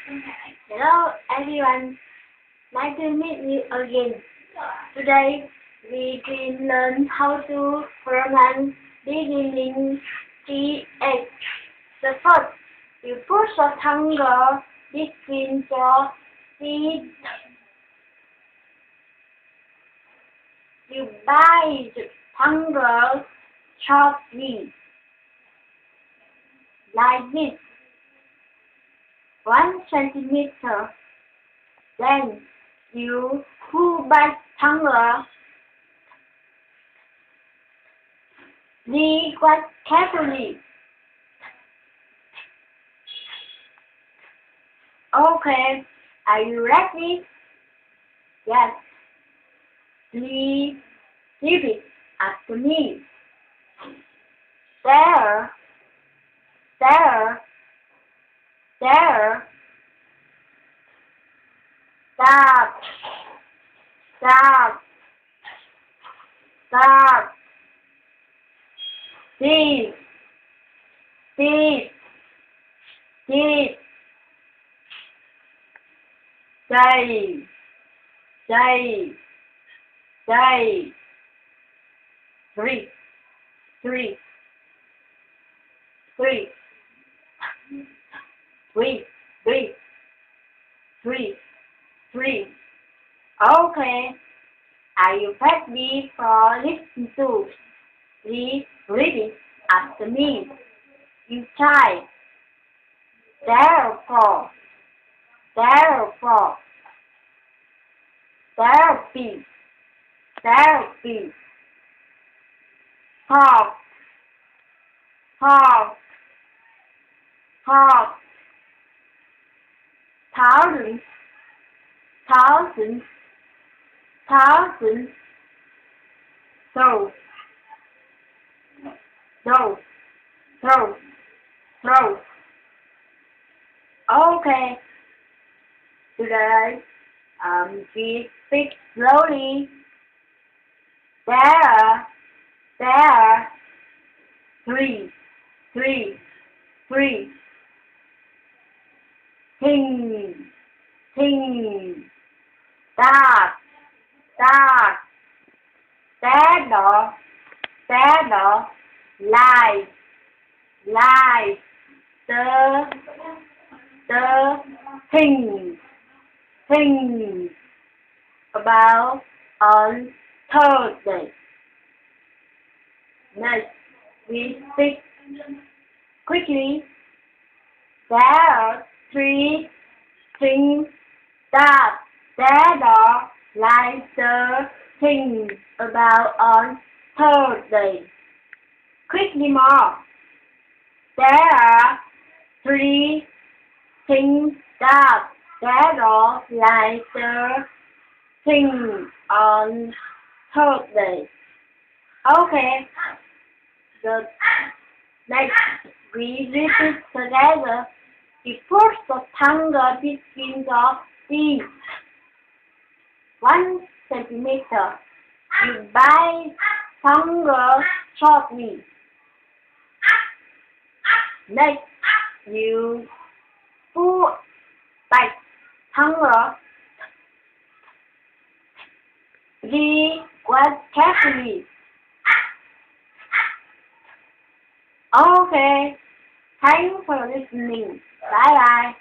Hello everyone, nice to meet you again. Today we will learn how to pronounce beginning GH. The first, you push your tongue between your teeth. You bite the tongue sharply, like this. 1 centimeter. Then you pull back tongue. Be quite carefully. Okay, are you ready? Yes. Please repeat after me. There, there, there. Stop, stop, stop. Deep, deep, deep. Day, day, day. 3, 3, 3. 3, 3, 3, 3. Okay. Are you ready for listen to? Please repeat after me. You try. Therefore, therefore, therapy, therapy. Talk, talk, talk. Thousands, thousands, thousands. Throw, throw, throw, throw. Okay. Today, we speak slowly. There, there. 3, 3, 3. Thing, thing. Dark, dark. Shadow, shadow. Light, light. The thing, thing. About on Thursday. Next, we speak quickly. There are 3 things that are like the things about on Thursday. Quickly more. There are 3 things that are like the things on Thursday. Okay. The next we repeat together. You push the tongue between the teeth. 1 centimeter. You bite tongue shortly. Next, you pull back tongue. Be quite carefully. Okay. Thanks for listening. Bye bye.